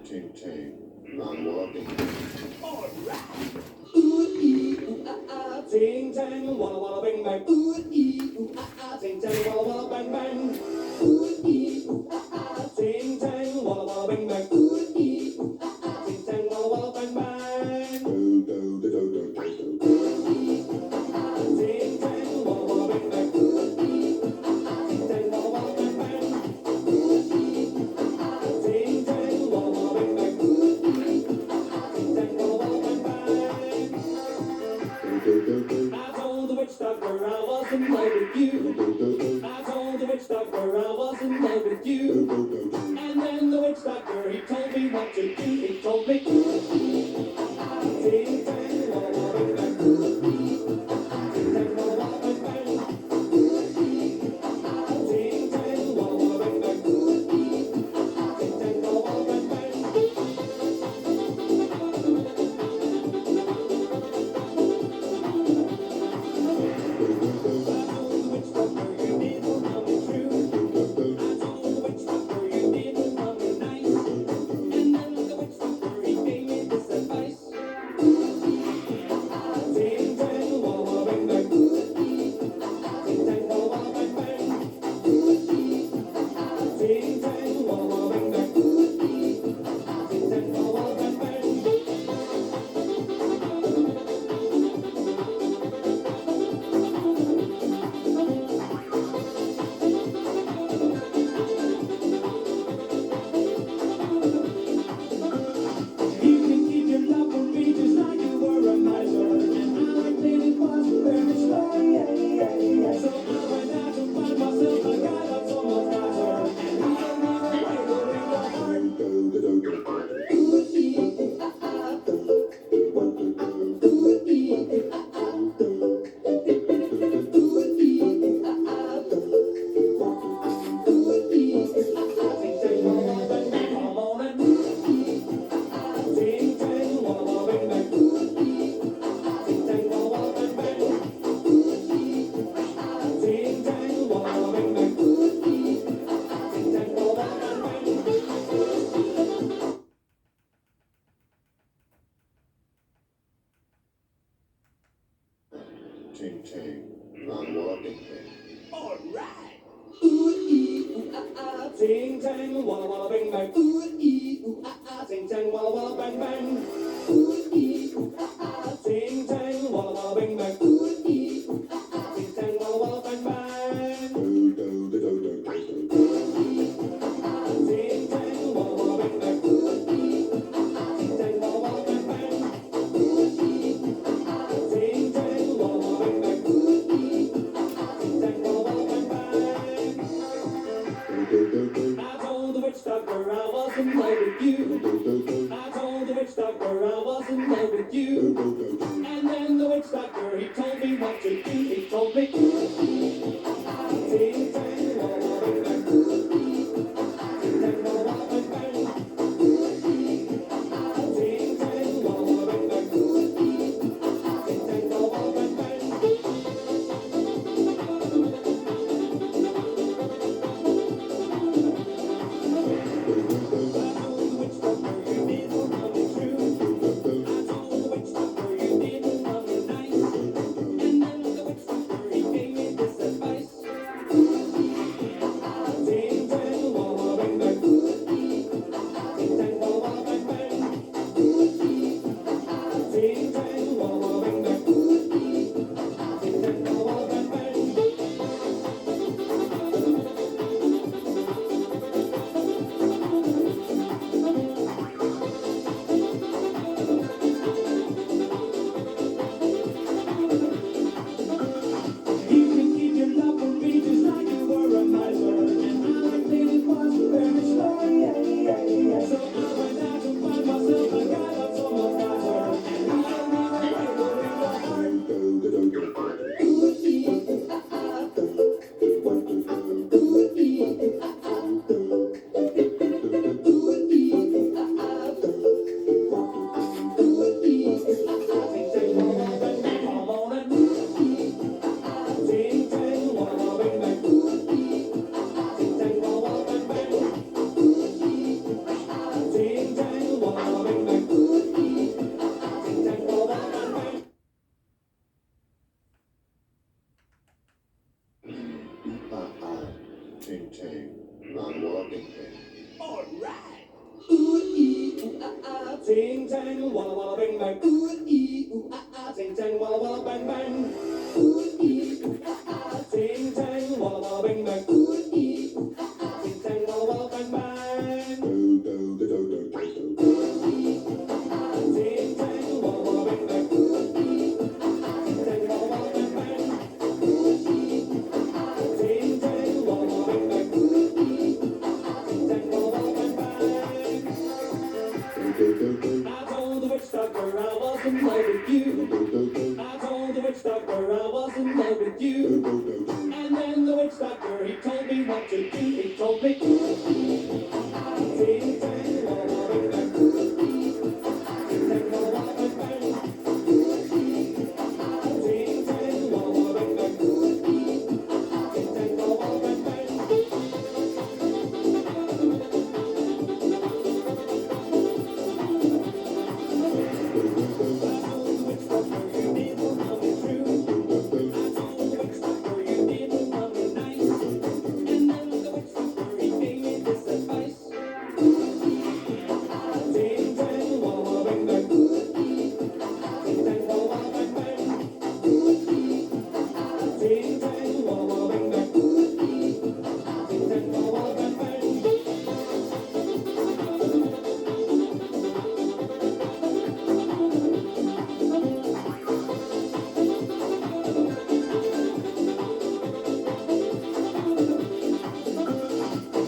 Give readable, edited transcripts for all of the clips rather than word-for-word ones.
Ting ting, I'm walking. Alright. Ooh ee ooh ah, ting tang, walla walla bang bang. Ooh ee ooh ah, ting tang, walla walla bang bang. Ooh ee ooh ah, ting tang, walla walla bang bang. Ooh ee ooh ah, ting tang, walla walla bang bang. Ooh ee ooh ah, ting tang, walla walla bang bang. Ooh ee ooh ah, ting tang, walla walla bang bang. Ooh ee ooh ah, ting tang, walla walla bang bang. Ooh ee ooh ah, ting tang, walla walla bang bang. I told the witch doctor I was in love with you. I told the witch doctor I was in love with you. And then the witch doctor, he told me what to do. He told me, ting tang, walla walla bang bang. Ting tang, walla walla bang bang. Ting tang, walla walla bang bang. Ting tang, walla walla bang bang. Ting ting, I'm walking. Alright. Ooh ee ooh ah, ting tang, walla walla bang bang. Ooh ee ooh ah, ting tang, walla walla bang bang. Ooh ee ooh ah, ting tang, walla walla bang bang. Ooh ee ooh ah, ting tang, walla walla bang bang. Ooh ee ooh ah, ting tang, walla walla bang bang. Ooh ee ooh ah, ting tang, walla walla bang bang. Ooh ee ooh ah, ting tang, walla walla bang bang. Ooh ee ooh ah, ting tang, walla walla bang bang. I told the witch doctor I was in love with you. I told the witch doctor I was in love with you. And then the witch doctor, he told me what to do. He told me, ting tang, walla walla bang bang. Ting tang, walla walla bang bang. Ting tang, walla walla bang bang. Ting tang, walla walla bang bang. ting tang, walla walla bang bang. Ooh ee ooh ting tang, walla walla bang bang. Ooh ee ooh ting tang, walla walla bang bang. Ooh ee ooh ting tang, walla walla bang bang. Ooh ee ting tang, walla walla bang bang. Ooh ee ting tang, walla walla bang bang. Ooh ee ting tang, walla walla bang bang. Ooh ee ting tang, walla walla bang bang. I told the witch doctor I was in love with you. I told the witch doctor I was in love with you. And then the witch doctor, he told me what to do. He told me, ting tang, walla walla bang bang. Ting tang, walla walla bang bang. Ting tang, walla walla bang bang. Ting tang, walla walla bang bang.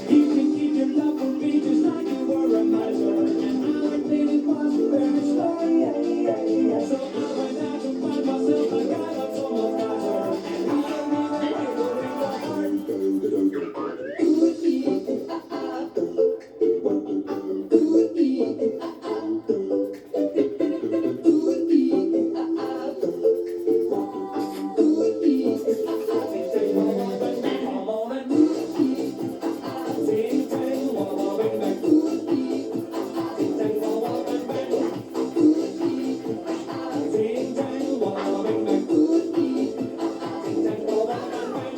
You can keep your love for me just like you were a miser. And all I needed was a very story. So I went out to find myself a guy that's almost wiser. And I don't even waver in your heart. Ooh ee ooh ooh ee ooh ee ooh ee. Ting tang, walla walla bang bang, come on and ting tang, walla walla bang bang. Ting tang, walla walla bang bang. Ting tang, walla walla bang bang. Ting tang, walla walla bang bang.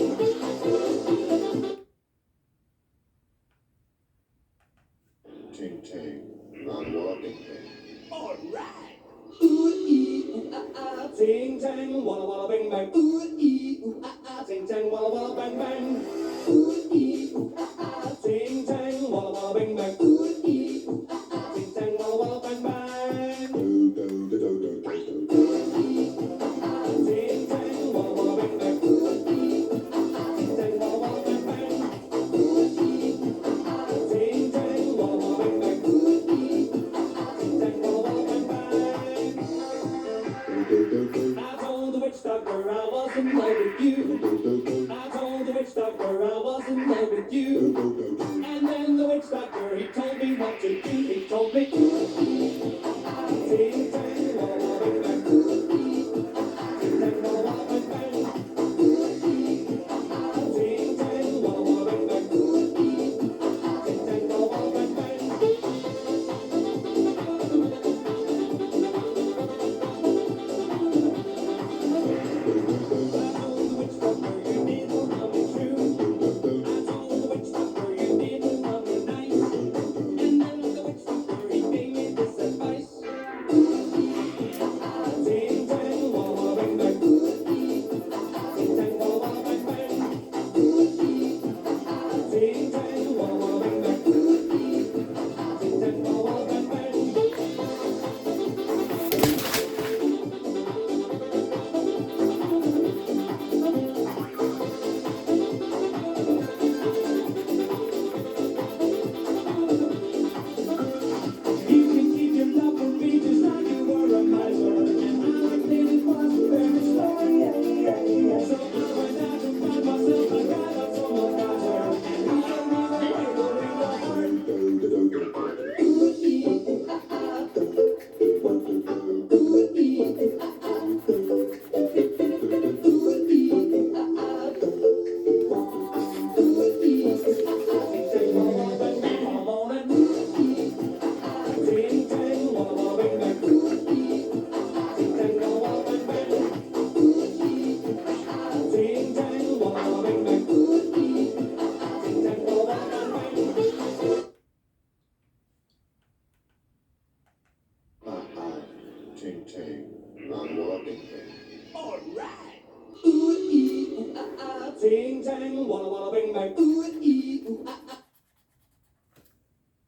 Ting tang, I'm walking. All right. Ooh ee ooh ting tang, walla walla bang bang. Ooh ee ooh ting tang, walla walla bang bang. Ooh ee ooh ting tang, walla walla bang bang. Ooh ee ooh ting tang, walla walla bang bang. Ting tang, walla walla bang bang. Ting tang, walla walla bang bang. Ting tang, walla walla bang bang. Ting tang, walla walla bang bang. I told the witch doctor I was in love with you. I told the witch doctor I was in love with you. And then the witch doctor, he told me what to do. He told me, ting tang, walla walla bang bang. Ting tang, walla walla bang bang. Ting tang, walla walla bang bang. Ting tang, walla walla bang bang. I told the witch doctor you didn't love me true. I told the witch doctor you didn't love me nice. And then the witch doctor, he made not walking. All right. Ooh ee ooh ah, ting tang, walla walla bang bang. Ooh ee ooh ah,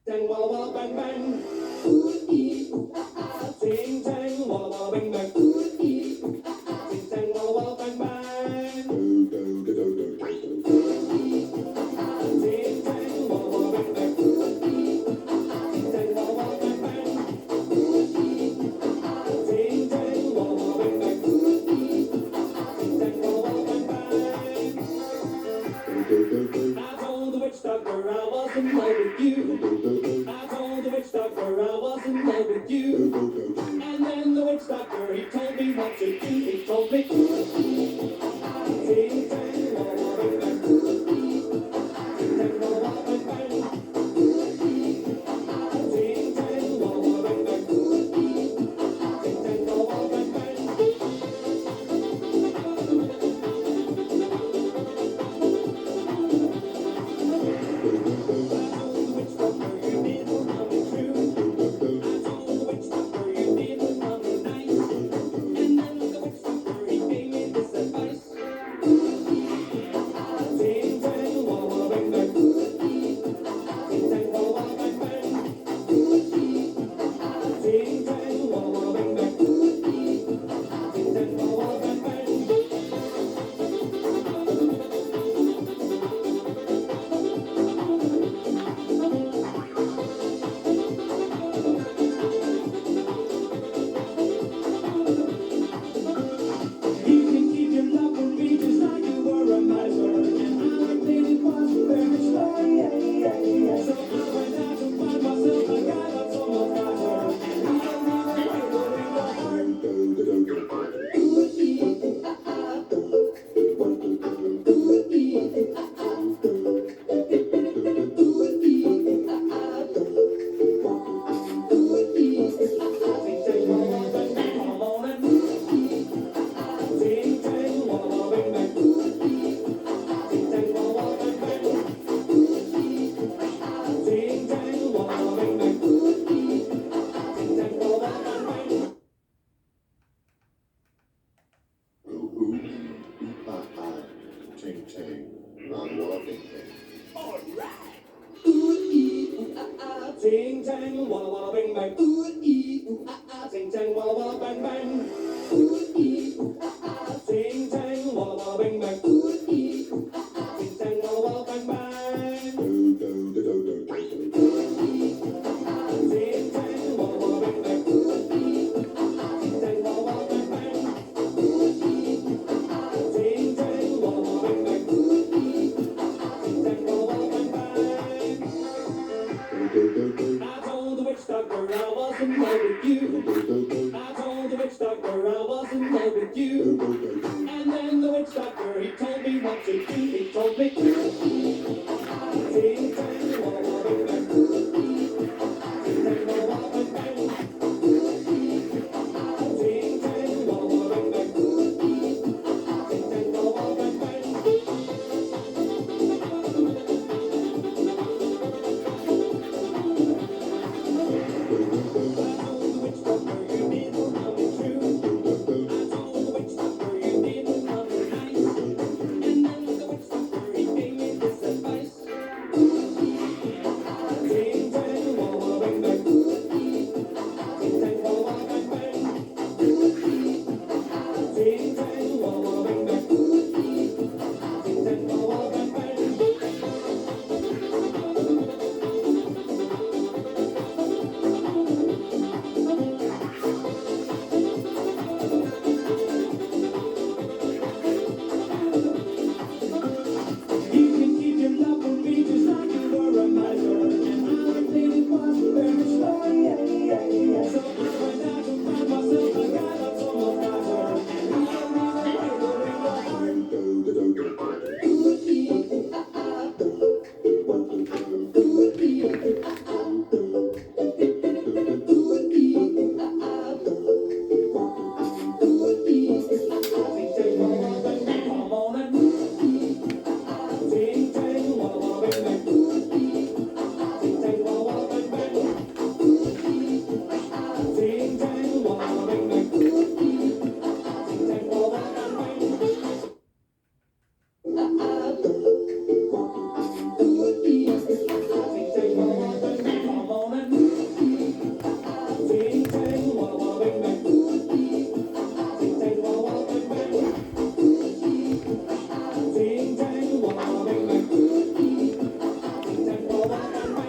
tang walla walla bang bang. Ooh ee ooh ah, ting tang, walla walla bang bang. Ooh ee ooh ah, ting tang, walla walla bang bang. Ooh ee ooh ah, ting tang, walla walla bang bang. Ooh ee ooh ah, ting tang, walla walla bang bang. Ooh ee ooh ah, ting tang, walla walla bang bang. Ooh ee ooh ah, ting tang, walla walla bang bang. I told the witch doctor I was in love with you. I told the witch doctor I was in love with you. And then the witch doctor, he told me what to do. He told me, ting tang, walla walla bang bang. Ting tang, walla walla bang bang. Ting tang, walla walla bang bang. Ting tang, walla walla bang bang. I told the witch doctor you didn't love me true. I told the witch doctor you didn't love me nice. And then the witch doctor, he gave me this advice. Ting tang, walla walla bang bang. Ting tang, walla walla bang bang. Ting tang, walla walla bang bang. Ting tang, walla walla bang bang. You can keep your love for me just like you were a miser. And all I did it was very slow. So I went out to find myself a guy that's almost wiser. And I don't even wiggle in your heart. Ooh ee ooh ah ah. Ooh ee ooh ah ah. Ooh ee ooh ah ah. Ooh ee ooh ah ah. Ting tang, walla walla bang bang, come on and ting tang, walla walla bang bang. Ting tang, walla walla bang bang. Ting tang, walla walla bang bang. Ting tang, walla walla bang bang. Ooh, ooh, ah, ah, ting, ting, not walking. All right. Ooh ee ooh ah ah, ting tang, walla walla bang bang. Ooh ee ooh ah ah, ting tang, walla walla bang bang. Ooh ee ooh ah ah, ting tang, walla walla bang bang. Ooh ee ooh ah ah, ting tang, walla walla bang bang. Ting tang, walla walla bang bang. Ting tang, walla walla bang bang. Ting tang, walla walla bang bang. Ting tang, walla walla bang bang. I told the witch doctor I was in love with you. I told the witch doctor I was in love with you. And then the witch doctor, he told me what to do. He told me,